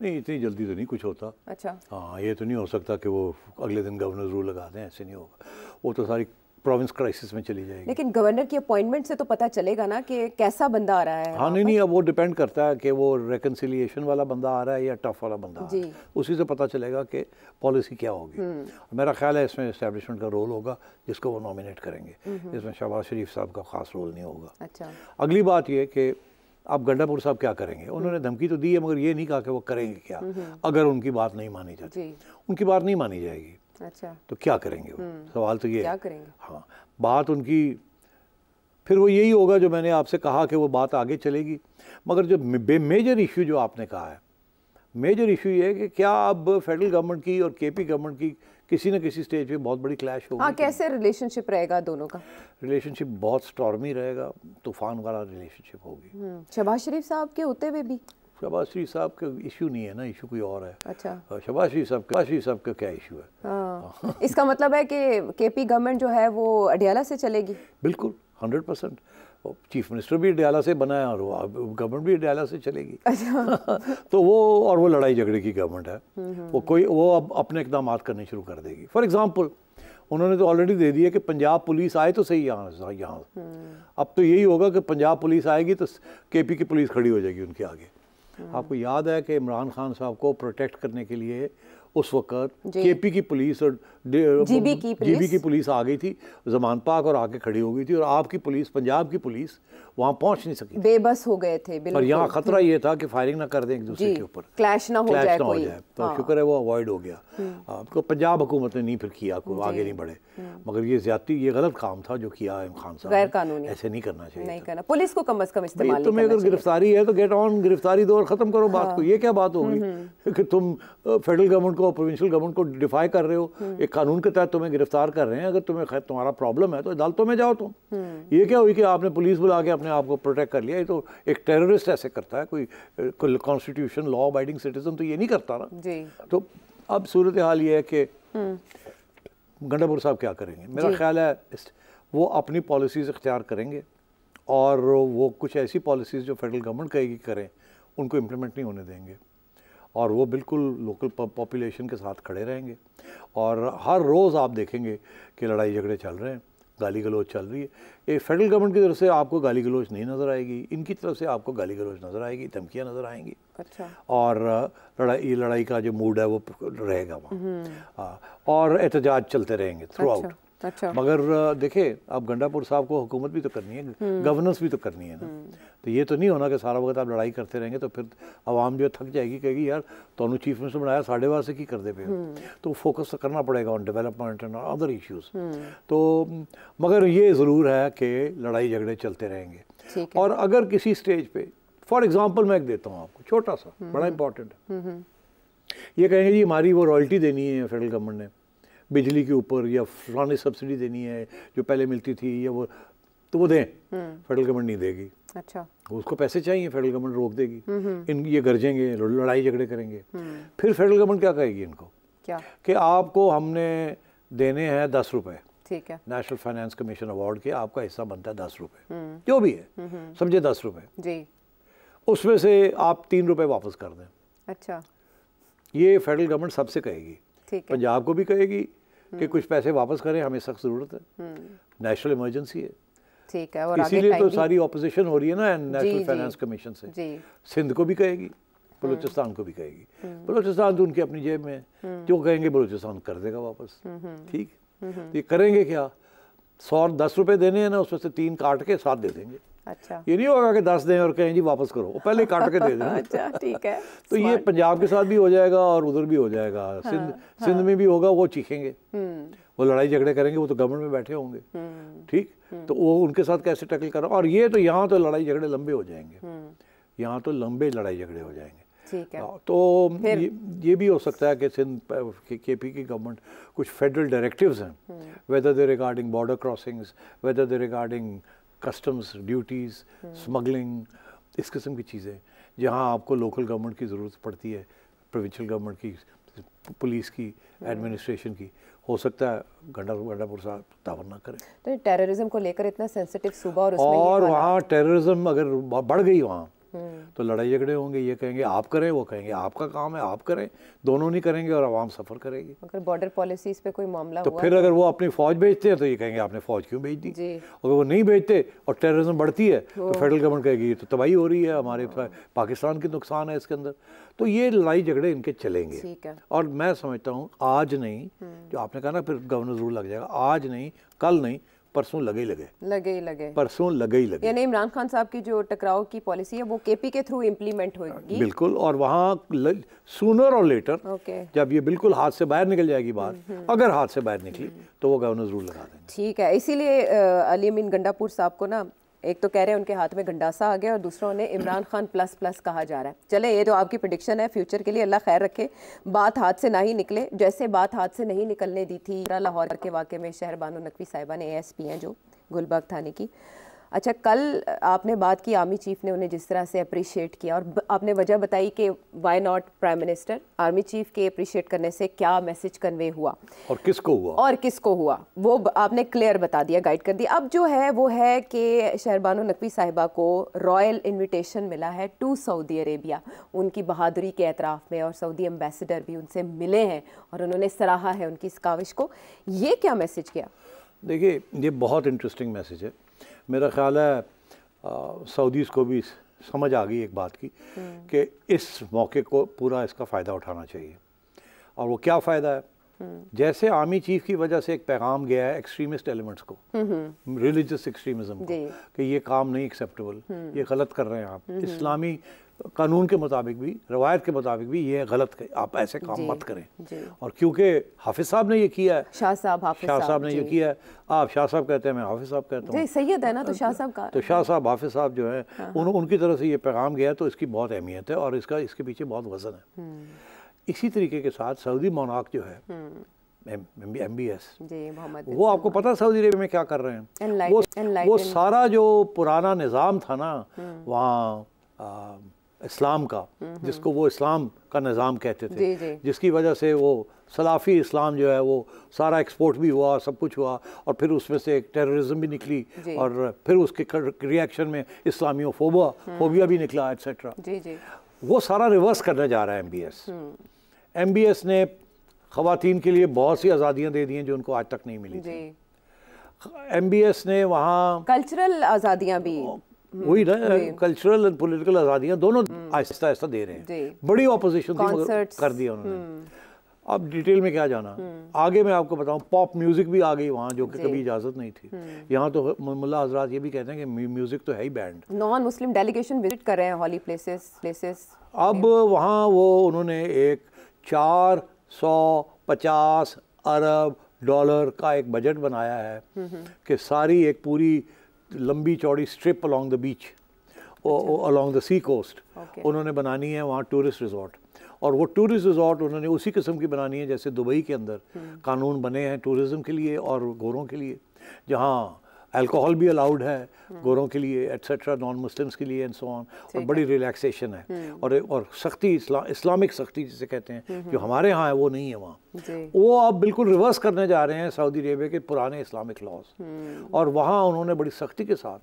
नहीं, इतनी जल्दी तो नहीं कुछ होता। अच्छा, हाँ, ये तो नहीं हो सकता कि वो अगले दिन गवर्नर रूल लगा दें, ऐसे नहीं होगा। वो तो सारी प्रोविंस क्राइसिस में चली जाएगी। लेकिन गवर्नर की अपॉइंटमेंट से तो पता चलेगा ना कि कैसा बंदा आ रहा है। हाँ, नहीं, अब वो डिपेंड करता है कि वो रेकन्सिलिएशन वाला बंदा आ रहा है या टफ वाला बंदा आ रहा है। उसी से पता चलेगा कि पॉलिसी क्या होगी। मेरा ख्याल है इसमें एस्टेब्लिशमेंट का रोल होगा जिसको वो नॉमिनेट करेंगे। इसमें शहबाज शरीफ साहब का खास रोल नहीं होगा। अच्छा, अगली बात ये कि अब गंडापुर साहब क्या करेंगे। उन्होंने धमकी तो दी है मगर ये नहीं कहा कि वो करेंगे क्या अगर उनकी बात नहीं मानी जाती। उनकी बात नहीं मानी जाएगी। अच्छा, तो क्या करेंगे वो? सवाल तो ये क्या करेंगे। हाँ, बात उनकी फिर वो यही होगा जो मैंने आपसे कहा कि वो बात आगे चलेगी। मगर जो मेजर इशू जो आपने कहा है, मेजर इशू ये है कि क्या अब फेडरल गवर्नमेंट की और केपी गवर्नमेंट की किसी न किसी स्टेज पे बहुत बड़ी क्लैश होगी। हाँ, कैसे रिलेशनशिप रहेगा दोनों का? रिलेशनशिप बहुत स्टॉर्मी रहेगा, तूफान वाला रिलेशनशिप होगी। शहबाज शरीफ साहब के होते हुए भी? शहबाज शरीफ साहब का इशू नहीं है ना, इशू कोई और है। अच्छा, शहबाज शरीफ साहब का क्या इशू है? हाँ। इसका मतलब है कि केपी गवर्नमेंट जो है वो अडियाला से चलेगी? बिल्कुल, 100%। चीफ मिनिस्टर भी अडियाला से बना है और गवर्नमेंट भी अडियाला से चलेगी। अच्छा। तो वो लड़ाई झगड़े की गवर्नमेंट है। वो अब अपने इक़दाम करने शुरू कर देगी। फॉर एग्जाम्पल, उन्होंने तो ऑलरेडी दे दिया कि पंजाब पुलिस आए तो सही यहाँ। अब तो यही होगा कि पंजाब पुलिस आएगी तो केपी की पुलिस खड़ी हो जाएगी उनके आगे। आपको याद है कि इमरान खान साहब को प्रोटेक्ट करने के लिए उस वक्त केपी की पुलिस और जीबी की पुलिस आ गई थी जमान पाक और आके खड़ी हो गई थी, और आपकी पुलिस, पंजाब की पुलिस वहाँ पहुँच नहीं सकी, बेबस हो गए थे। और यहाँ खतरा ये था कि फायरिंग ना कर दें एक दूसरे के ऊपर, क्लैश ना हो जाए। तो शुक्र है वो अवॉइड हो गया। आपको पंजाब हुकूमत ने नहीं फिर किया, कोई आगे नहीं बढ़े। मगर ये ज्यादती, ये गलत काम था जो किया इमरान खान साहब, गैर कानूनी, ऐसे नहीं करना चाहिए, नहीं करना। पुलिस को कम से कम इस्तेमाल, तुम्हें अगर गिरफ्तारी है तो गेट ऑन, गिरफ्तारी दो और खत्म करो बात को। ये क्या बात होगी कि तुम फेडरल गवर्नमेंट को, प्रोविंशियल गवर्नमेंट को डिफाई कर रहे हो, एक कानून के तहत तुम्हें गिरफ्तार कर रहे हैं। अगर तुम्हें तुम्हारा प्रॉब्लम है तो अदालतों में जाओ तुम। ये क्या हुई कि आपने पुलिस बुला के अपने आप को प्रोटेक्ट कर लिया? ये तो एक टेररिस्ट ऐसे करता है, कोई कॉन्स्टिट्यूशन लॉ अबाइडिंग सिटीजन तो ये नहीं करता ना जी। तो अब सूरत हाल ये है कि गंडापुर साहब क्या करेंगे। मेरा ख्याल है वो अपनी पॉलिसीज़ इख्तियार करेंगे और वो कुछ ऐसी पॉलिसीज़ जो फेडरल गवर्नमेंट कहेगी करें, उनको इम्प्लीमेंट नहीं होने देंगे और वो बिल्कुल लोकल पॉपुलेशन के साथ खड़े रहेंगे। और हर रोज़ आप देखेंगे कि लड़ाई झगड़े चल रहे हैं, गाली गलौज चल रही है। ये फेडरल गवर्नमेंट की तरफ से आपको गाली गलौज नहीं नज़र आएगी, इनकी तरफ से आपको गाली गलौज नज़र आएगी, धमकियाँ नज़र आएंगी। अच्छा। और लड़ाई का जो मूड है वो रहेगा वहाँ, और एहतजाज चलते रहेंगे थ्रू आउट। अच्छा। मगर देखिए, अब गंडापुर साहब को हुकूमत भी तो करनी है, गवर्नेंस भी तो करनी है ना। तो ये तो नहीं होना कि सारा वक्त आप लड़ाई करते रहेंगे, तो फिर आवाम जो थक जाएगी, कहेगी यार तो चीफ मिनिस्टर बनाया, साढ़े वास्ते की कर दे पे। तो फोकस तो करना पड़ेगा on development and other issues. तो मगर ये ज़रूर है कि लड़ाई झगड़े चलते रहेंगे। और अगर किसी स्टेज पे, फॉर एग्जाम्पल मैं एक देता हूँ आपको छोटा सा, बड़ा इंपॉर्टेंट है, ये कहेंगे जी हमारी वो रॉयल्टी देनी है फेडरल गवर्नमेंट ने बिजली के ऊपर, या फलानी सब्सिडी देनी है जो पहले मिलती थी, या वो तो वो दें, फेडरल गवर्नमेंट नहीं देगी। अच्छा। उसको पैसे चाहिए, फेडरल गवर्नमेंट रोक देगी। इन ये गरजेंगे, लड़ाई झगड़े करेंगे। फिर फेडरल गवर्नमेंट क्या कहेगी इनको, क्या कि आपको हमने देने हैं 10 रुपए, ठीक है, नेशनल फाइनेंस कमीशन अवार्ड के आपका हिस्सा बनता है 10 रुपए, जो भी है समझे 10 रुपए जी, उसमें से आप 3 रुपए वापस कर दें। अच्छा। ये फेडरल गवर्नमेंट सबसे कहेगी, ठीक है, पंजाब को भी कहेगी कि कुछ पैसे वापस करें, हमें सख्त ज़रूरत है, नेशनल इमरजेंसी है, ठीक है। और इसीलिए तो सारी ऑपोजिशन हो रही है ना नेशनल फाइनेंस कमीशन से। सिंध को भी कहेगी, बलूचिस्तान को भी कहेगी। बलूचिस्तान तो उनकी अपनी जेब में है, जो कहेंगे बलूचिस्तान कर देगा वापस, ठीक। तो ये करेंगे क्या, 110 रुपए देने हैं ना, उसमें से 3 काट के 7 दे देंगे। अच्छा। ये नहीं होगा कि 10 दें और कहें जी वापस करो, वो पहले काट के दे दें। अच्छा, ठीक है। तो ये पंजाब के साथ भी हो जाएगा और उधर भी हो जाएगा, सिंध में भी होगा, वो चीखेंगे, वो लड़ाई झगड़े करेंगे, वो तो गवर्नमेंट में बैठे होंगे, ठीक। तो वो उनके साथ कैसे टैकल करो, और ये तो यहाँ तो लड़ाई झगड़े लंबे हो जाएंगे, यहाँ तो लंबे लड़ाई झगड़े हो जाएंगे, ठीक है। तो ये भी हो सकता है कि सिंध केपी की गवर्नमेंट कुछ फेडरल डायरेक्टिव्स हैं, whether they regarding border crossings, whether they regarding customs duties, smuggling, इस किस्म की चीज़ें जहाँ आपको लोकल गवर्नमेंट की ज़रूरत पड़ती है, प्रोविंशियल गवर्नमेंट की, पुलिस की, एडमिनिस्ट्रेशन की, हो सकता है गंडापुर साहब तावन ना करें। तो टेररिज्म को लेकर इतना सेंसिटिव सूबा और वहाँ टेररिज्म अगर बढ़ गई वहाँ तो लड़ाई झगड़े होंगे, ये कहेंगे आप करें, वो कहेंगे आपका काम है आप करें, दोनों नहीं करेंगे और आवाम सफ़र करेगी। अगर बॉर्डर पॉलिसीज पे कोई मामला तो हुआ फिर अगर वो अपनी फ़ौज भेजते हैं तो ये कहेंगे आपने फ़ौज क्यों भेज दी, अगर वो नहीं भेजते और टेररिज्म बढ़ती है तो फेडरल गवर्नमेंट कहेगी ये तो तबाही हो रही है, हमारे पाकिस्तान की नुकसान है इसके अंदर। तो ये लड़ाई झगड़े इनके चलेंगे, और मैं समझता हूँ आज नहीं, जो आपने कहा ना फिर गवर्नर रूल लग जाएगा, आज नहीं, कल नहीं, परसों लगे ही लगे, परसों लगे ही लगे। यानी इमरान खान साहब की जो टकराव की पॉलिसी है वो केपी के थ्रू इम्प्लीमेंट होगी। बिल्कुल, और वहाँ सूनर और लेटर जब ये बिल्कुल हाथ से बाहर निकल जाएगी बात, अगर हाथ से बाहर निकली तो वो गवर्नर रूल लगा देंगे। ठीक है, इसीलिए अली अमीन गंडापुर साहब को ना, एक तो कह रहे हैं उनके हाथ में गंडासा आ गया और दूसरा उन्हें इमरान खान प्लस प्लस कहा जा रहा है। चले, ये तो आपकी प्रेडिक्शन है फ्यूचर के लिए, अल्लाह खैर रखे, बात हाथ से ना ही निकले, जैसे बात हाथ से नहीं निकलने दी थी लाहौर के वाक़े में शहरबानो नकवी साहिबा ने, ASP हैं जो गुलबर्ग थाने की। अच्छा, कल आपने बात की आर्मी चीफ ने उन्हें जिस तरह से अप्रिशिएट किया, और आपने वजह बताई कि why not prime minister, army chief के अप्रिशिएट करने से क्या मैसेज कन्वे हुआ और किसको हुआ वो आपने क्लियर बता दिया, गाइड कर दिया। अब जो है वो है कि शहरबानो नकवी साहिबा को रॉयल इन्विटेशन मिला है टू सऊदी अरेबिया, उनकी बहादुरी के एतराफ़ में, और सऊदी एम्बेसडर भी उनसे मिले हैं और उन्होंने सराहा है उनकी इस काविश को। ये क्या मैसेज किया? देखिए, ये बहुत इंटरेस्टिंग मैसेज है। मेरा ख्याल है सऊदीज़ को भी समझ आ गई एक बात की कि इस मौके को पूरा इसका फ़ायदा उठाना चाहिए। और वो क्या फ़ायदा है, जैसे आर्मी चीफ की वजह से एक पैगाम गया है एक्सट्रीमिस्ट एलिमेंट्स को, रिलीजियस एक्सट्रीमिज्म को, कि ये काम नहीं एक्सेप्टेबल, ये गलत कर रहे हैं आप, इस्लामी कानून के मुताबिक भी, रवायत के मुताबिक भी ये गलत है, आप ऐसे काम मत करें। और क्योंकि हाफिज साहब ने ये किया है, शाह साहब ने ये किया है, आप शाह साहब कहते हैं, मैं हाफिज साहब कहता हूँ, सैयद है ना, तो शाह साहब का, तो शाह साहब हाफिज साहब जो है उनकी तरफ से ये पैगाम गया, तो इसकी बहुत अहमियत है और इसके पीछे बहुत वजन है। इसी तरीके के साथ सऊदी मोनार्क जो है MBS, वो आपको पता सऊदी अरेबिया में क्या कर रहे हैं, वो सारा जो पुराना निज़ाम था ना वहाँ इस्लाम का, जिसको वो इस्लाम का निज़ाम कहते थे, जिसकी वजह से वो सलाफ़ी इस्लाम जो है वो सारा एक्सपोर्ट भी हुआ, सब कुछ हुआ, और फिर उसमें से एक टेररिज्म भी निकली, और फिर उसके रिएक्शन में इस्लामियोफोबिया भी निकला, एट्सेट्रा। वो सारा रिवर्स करने जा रहा है MBS। MBS ने ख़वातीन के लिए बहुत सी आज़ादियाँ दे दी हैं जो उनको आज तक नहीं मिली थी। MBS ने वहाँ कल्चरल आज़ादियाँ भी, वही ना, कल्चरल एंड पॉलिटिकल आज़ादियाँ दोनों आहिस्ता आहिस्ता दे रहे हैं। बड़ी ऑपोजिशन थी मगर कर दिया उन्होंने। अब डिटेल में क्या जाना, आगे मैं आपको बताऊं, पॉप म्यूजिक भी आ गई वहाँ, जो कि कभी इजाज़त नहीं थी। यहाँ तो मुल्ला हजरात ये भी कहते हैं कि म्यूजिक तो है ही band. Non Muslim delegation visit कर रहे हैं हॉली प्लेसेस। अब वहाँ वो उन्होंने एक 450 अरब डॉलर का एक बजट बनाया है कि सारी एक पूरी लंबी चौड़ी strip along the beach, along the sea coast उन्होंने बनानी है वहाँ टूरिस्ट रिजॉर्ट। और वो टूरिस्ट रिजॉर्ट उन्होंने उसी किस्म की बनानी है जैसे दुबई के अंदर कानून बने हैं टूरिज़म के लिए और गोरों के लिए, जहाँ अल्कोहल भी अलाउड है गोरों के लिए एट्सेट्रा, नॉन मुस्लिम्स के लिए एंड सो ऑन, और बड़ी रिलैक्सेशन है और सख्ती, इस्लामिक सख्ती जिसे कहते हैं जो हमारे यहाँ है वो नहीं है वहाँ। वो अब बिल्कुल रिवर्स करने जा रहे हैं सऊदी अरेबिया के पुराने इस्लामिक लॉज, और वहाँ उन्होंने बड़ी सख्ती के साथ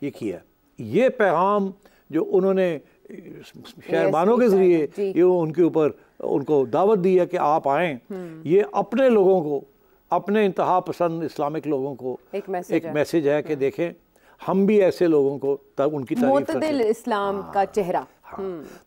ये किया। ये पैगाम जो उन्होंने शहरबानों के ज़रिए ये उनके ऊपर उनको दावत दी है कि आप आएँ, ये अपने लोगों को, अपने इंतहा पसंद इस्लामिक लोगों को एक मैसेज है कि देखें हम भी ऐसे लोगों को तब उनकी तारीफ करते हैं, इस्लाम का चेहरा।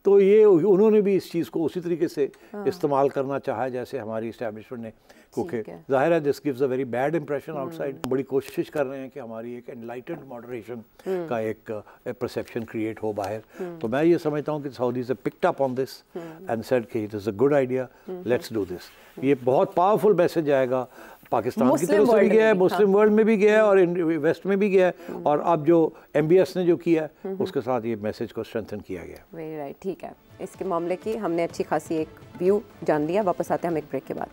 तो ये उन्होंने भी इस चीज़ को उसी तरीके से इस्तेमाल करना चाहा जैसे हमारी इस्टेब्लिशमेंट ने, क्योंकि जाहिर है this gives a very bad impression outside. बड़ी कोशिश कर रहे हैं कि हमारी एक एनलाइटेंड मॉडरेशन का एक परसेप्शन क्रिएट हो बाहर। तो मैं ये समझता हूँ कि Saudis have picked up on this and said कि it is a good idea, let's do this. ये बहुत पावरफुल मैसेज आएगा, पाकिस्तान की तरफ से भी गया है, मुस्लिम वर्ल्ड में भी गया है और वेस्ट में भी गया है, और अब जो MBS ने जो किया है उसके साथ ये मैसेज को स्ट्रेंथन किया गया। वेरी राइट, ठीक है। इसके मामले की हमने अच्छी खासी एक व्यू जान लिया। वापस आते हैं हम एक ब्रेक के बाद।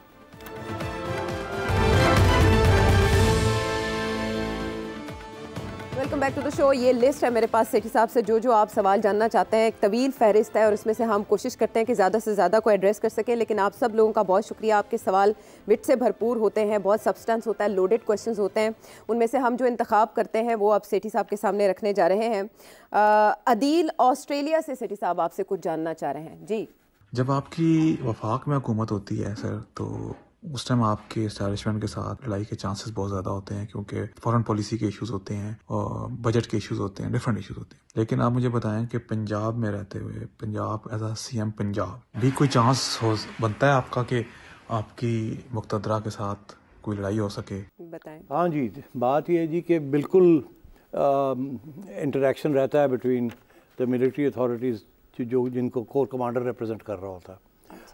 Welcome back to the show. ये लिस्ट है मेरे पास सेठी साहब से, जो आप सवाल जानना चाहते हैं। एक तवील फहरिस्त है और इसमें से हम कोशिश करते हैं कि ज़्यादा से ज़्यादा को एड्रेस कर सकें, लेकिन आप सब लोगों का बहुत शुक्रिया। आपके सवाल विट से भरपूर होते हैं, बहुत सब्सटेंस होता है, लोडेड क्वेश्चंस होते हैं। उनमें से हम जो इंतखाब करते हैं वो अब सेठी साहब के सामने रखने जा रहे हैं। अदील ऑस्ट्रेलिया से सेठी साहब आपसे कुछ जानना चाह रहे हैं। जी, जब आपकी वफाक में हुकूमत होती है सर, तो उस टाइम आपके एस्टैब्लिशमेंट के साथ लड़ाई के चांसेस बहुत ज़्यादा होते हैं, क्योंकि फॉरेन पॉलिसी के इश्यूज होते हैं और बजट के इश्यूज होते हैं, डिफरेंट इश्यूज होते हैं। लेकिन आप मुझे बताएं कि पंजाब में रहते हुए, Punjab as a CM Punjab भी कोई चांस बनता है आपका कि आपकी मुक़तदरा के साथ कोई लड़ाई हो सके? बताएं। हाँ जी, बात यह है जी कि बिल्कुल इंटरेक्शन रहता है बिटवीन द मिलिट्री अथॉरिटीज़ जो जिनको कोर कमांडर रिप्रेजेंट कर रहा होता है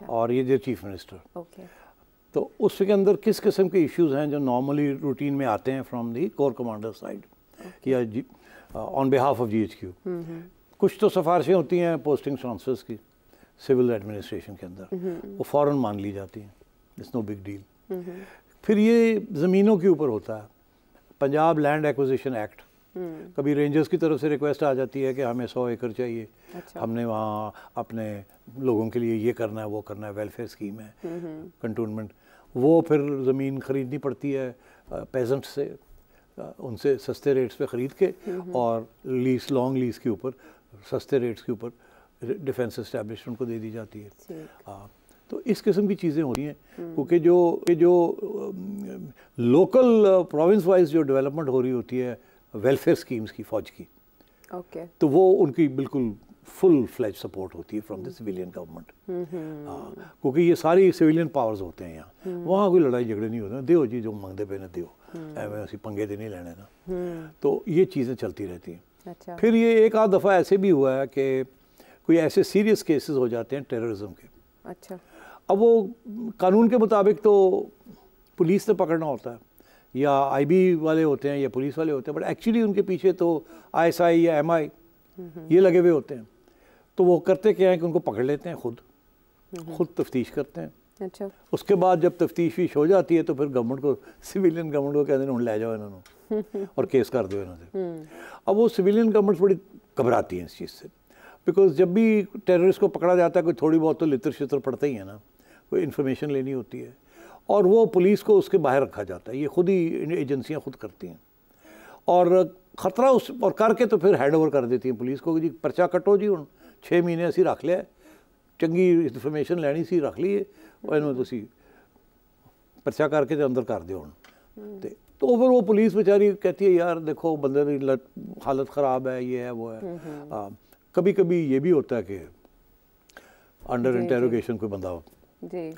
और ये जो चीफ मिनिस्टर। तो उसके अंदर किस किस्म के इश्यूज हैं जो नॉर्मली रूटीन में आते हैं from the core commander side या ऑन बिहाफ ऑफ GHQ। कुछ तो सिफारिशें होती हैं पोस्टिंग ट्रांसफर्स की सिविल एडमिनिस्ट्रेशन के अंदर, वो फ़ौरन मान ली जाती हैं, इट्स नो बिग डील। फिर ये ज़मीनों के ऊपर होता है, पंजाब लैंड एक्विजिशन एक्ट, कभी रेंजर्स की तरफ से रिक्वेस्ट आ जाती है कि हमें 100 एकड़ चाहिए, हमने वहाँ अपने लोगों के लिए ये करना है वो करना है, वेलफेयर स्कीम है, कंटोनमेंट, वो फिर ज़मीन ख़रीदनी पड़ती है पेजेंट से, उनसे सस्ते रेट्स पे ख़रीद के और लीज, लॉन्ग लीज के ऊपर सस्ते रेट्स के ऊपर डिफेंस एस्टेब्लिशमेंट को दे दी जाती है। तो इस किस्म की चीज़ें होती हैं, क्योंकि जो लोकल प्रोविंस वाइज जो डेवलपमेंट हो रही होती है वेलफेयर स्कीम्स की, फ़ौज की, तो वो उनकी बिल्कुल फुल फ्लैज सपोर्ट होती है फ्रॉम द सिविलियन गवर्नमेंट, क्योंकि ये सारी सिविलियन पावर्स होते हैं यहाँ, वहाँ कोई लड़ाई झगड़े नहीं होते, दियो जी जो मंगते पे ना दियो, एवं ऐसी पंगे दे नहीं लेने ना, तो ये चीज़ें चलती रहती हैं। अच्छा। फिर ये एक आध दफ़ा ऐसे भी हुआ है कि कोई ऐसे सीरियस केसेस हो जाते हैं टेररिज्म के। अच्छा। अब वो कानून के मुताबिक तो पुलिस ने पकड़ना होता है या IB वाले होते हैं या पुलिस वाले होते हैं, बट एक्चुअली उनके पीछे तो ISI या MI ये लगे हुए होते हैं। तो वो करते क्या है कि उनको पकड़ लेते हैं, खुद तफ्तीश करते हैं। अच्छा। उसके बाद जब तफ्तीश हो जाती है तो फिर गवर्नमेंट को, सिविलियन गवर्नमेंट को कहते हैं ले जाओ इन्होंने और केस कर दो इन्होंने। अब वो सिविलियन गवर्नमेंट बड़ी घबराती हैं इस चीज़ से, बिकॉज जब भी टेररिस्ट को पकड़ा जाता है कोई थोड़ी बहुत तो लितर शितर पड़ता ही है ना, कोई इन्फॉर्मेशन लेनी होती है और वो पुलिस को उसके बाहर रखा जाता है, ये खुद ही एजेंसियाँ खुद करती हैं और ख़तरा उस और करके तो फिर हैंड ओवर कर देती हैं पुलिस को कि जी पर्चा कटो जी, 6 ਮਹੀਨੇ ਅਸੀਂ ਰੱਖ ਲਿਆ, ਚੰਗੀ ਇਨਫੋਰਮੇਸ਼ਨ ਲੈਣੀ ਸੀ, ਰੱਖ ਲਈਏ, ਇਹਨੂੰ ਤੁਸੀਂ पर्चा करके अंदर कर दो। तो फिर वो पुलिस बेचारी कहती है यार देखो बंदे की हालत ख़राब है, ये है वो है। कभी कभी ये भी होता है कि अंडर इंटेरोगेशन कोई बंदा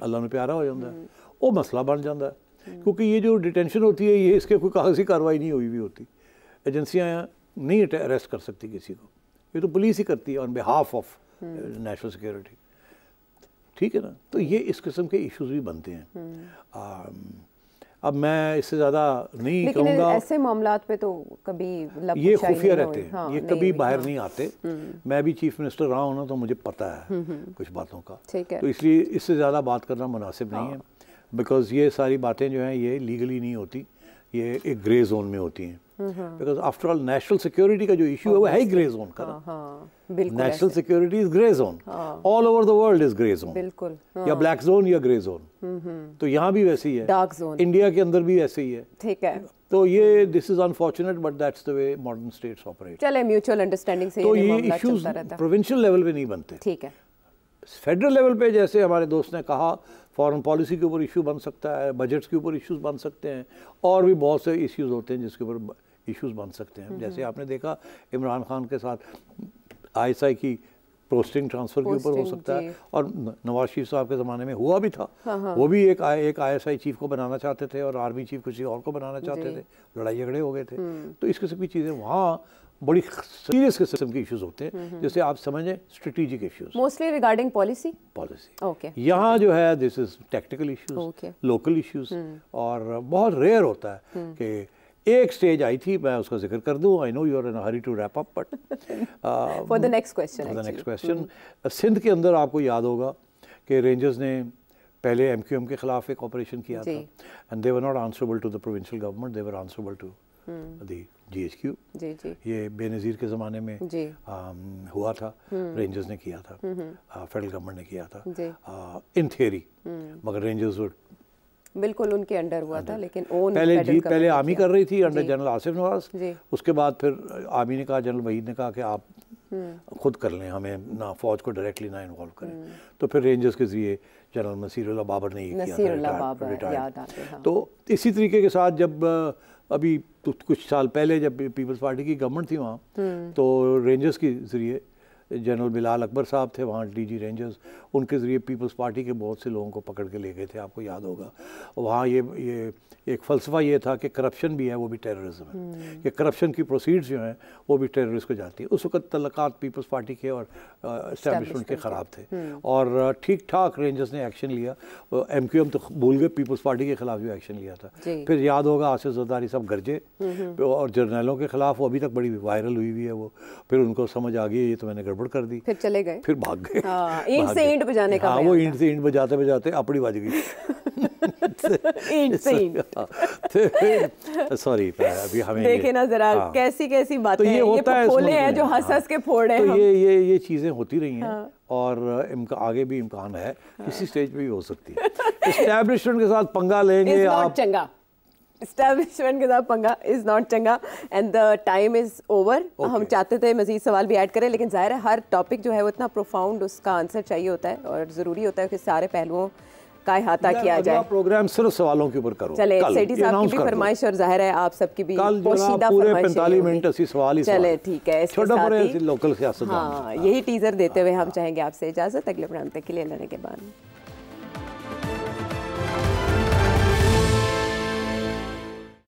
अल्लाह ने प्यारा हो जाता है, वो मसला बन जाता है। क्योंकि ये जो डिटेंशन होती है ये इसके कोई कागजी कार्रवाई नहीं हुई भी होती, एजेंसियाँ नहीं अरेस्ट कर सकती किसी को, ये तो पुलिस ही करती है on behalf of national security. ठीक है ना, तो ये इस किस्म के इश्यूज भी बनते हैं। अब मैं इससे ज़्यादा नहीं कहूँगा, ऐसे मामलात पे तो कभी ये खुफिया रहते हैं, ये कभी बाहर नहीं आते। मैं भी चीफ मिनिस्टर रहा हूँ ना, तो मुझे पता है कुछ बातों का, तो इसलिए इससे ज़्यादा बात करना मुनासिब नहीं है, बिकॉज ये सारी बातें जो हैं ये लीगली नहीं होती, ये एक ग्रे जोन में होती हैं। Because after all national security का जो इशू है वो है ही ग्रे जोन का। National security is grey zone, all over the world is grey zone, बिल्कुल, या ब्लैक जोन या ग्रे जोन। तो यहाँ भी वैसे ही है, डार्क जोन इंडिया के अंदर भी ऐसे ही है। ठीक है, तो ये this is unfortunate but that's the way modern states operate. चले म्यूचुअल अंडरस्टैंडिंग से तो ये इश्यूज प्रोविंशियल लेवल पे नहीं बनते। ठीक है, फेडरल लेवल पे जैसे हमारे दोस्त ने कहा फॉरेन पॉलिसी के ऊपर इशू बन सकता है, बजट्स के ऊपर इश्यूज बन सकते हैं, और भी बहुत से इश्यूज होते हैं जिसके ऊपर इश्यूज बन सकते हैं। जैसे आपने देखा इमरान खान के साथ ISI की पोस्टिंग ट्रांसफ़र के ऊपर हो सकता है, और नवाज शरीफ साहब के ज़माने में हुआ भी था। वो भी एक ISI चीफ को बनाना चाहते थे और आर्मी चीफ किसी और को बनाना चाहते थे, लड़ाई झगड़े हो गए थे। तो इस किस्म की चीज़ें वहाँ बड़ी सीरियस किस्म के इश्यूज होते हैं, जैसे आप समझें strategic issues, mostly regarding policy. Okay, यहाँ जो है this is technical issues, local issues, और बहुत रेयर होता है कि एक स्टेज आई थी, मैं उसका जिक्र कर दूं। I know you are in a hurry to wrap up, but for the next question, Sindh के अंदर आपको याद होगा कि रेंजर्स ने पहले MQM के खिलाफ एक ऑपरेशन किया था, and they were not answerable to the provincial government, they were answerable to the GHQ। ये बेनज़ीर के ज़माने में हुआ था, रेंजर्स ने किया था, फेडरल गवर्नमेंट ने किया था इन थियरी, मगर रेंजर्स बिल्कुल उनके अंडर हुआ था, लेकिन पहले आर्मी कर रही थी अंडर जनरल आसिफ नवाज। उसके बाद फिर आर्मी ने कहा, जनरल वहीद ने कहा कि आप खुद कर लें, हमें ना फौज को डायरेक्टली ना इन्वॉल्व करें। तो फिर रेंजर्स के जरिए जनरल नसीरुल्लाह बाबर ने ये किया था। तो इसी तरीके के साथ जब अभी कुछ साल पहले जब पीपल्स पार्टी की गवर्नमेंट थी वहाँ, तो रेंजर्स के ज़रिए जनरल बिलाल अकबर साहब थे वहाँ DG रेंजर्स, उनके ज़रिए पीपल्स पार्टी के बहुत से लोगों को पकड़ के ले गए थे, आपको याद होगा। वहाँ ये एक फ़लसफ़ा ये था कि करप्शन भी है वो भी टेररिज्म है, कि करप्शन की प्रोसीड्स जो हैं वो भी टेररिस्ट को जाती है। उस वक्त तल्लकात पीपल्स पार्टी के और इस्टेब्लिशमेंट के ख़राब थे, और ठीक ठाक रेंजर्स ने एक्शन लिया। MQM तो भूल गए, पीपल्स पार्टी के ख़िलाफ़ भी एक्शन लिया था। फिर याद होगा आसिफ ज़रदारी साहब गरजे, और जर्नलों के ख़िलाफ़ वो अभी तक बड़ी वायरल हुई है वो। फिर उनको समझ आ गई ये तो मैंने गड़बड़ कर दी, फिर चले गए, फिर भाग गए। ईंट से ईंट बजाने का, वो ईंट से ईंट बजाते बजाते अपनी बज गई। सॉरी, अभी हमें देखे ना जरा कैसी कैसी बातें तो ये होता है, खोले हैं जो हंस हंस के फोड़ रहे हैं। तो ये चीजें होती रही हैं, और आगे भी इम्कान है, किसी स्टेज पे भी हो सकती है। एस्टैब्लिशमेंट के साथ पंगा लेंगे आप, चंगा एस्टैब्लिशमेंट के साथ पंगा इज नॉट चंगा, and the time is over. हम चाहते थे मजीद सवाल भी ऐड करें, लेकिन जाहिर है हर टॉपिक जो है वो इतना प्रोफाउंड उसका आंसर चाहिए होता है, और ज़रूरी होता है कि सारे पहलुओं का अहाता किया जाए। प्रोग्राम सिर्फ सवालों के ऊपर करो। चले, सेठी साहब की भी फरमाइश, और जाहिर है आप सबकी भी पोशीदा पूरे 45 मिनट ऐसी सवाल ही। चले ठीक है, छोटा लोकल सियासत। हाँ, यही टीजर देते हुए हम चाहेंगे आपसे इजाज़त। अगले प्रोग्राम तक के लिए अल्लाह के बाद।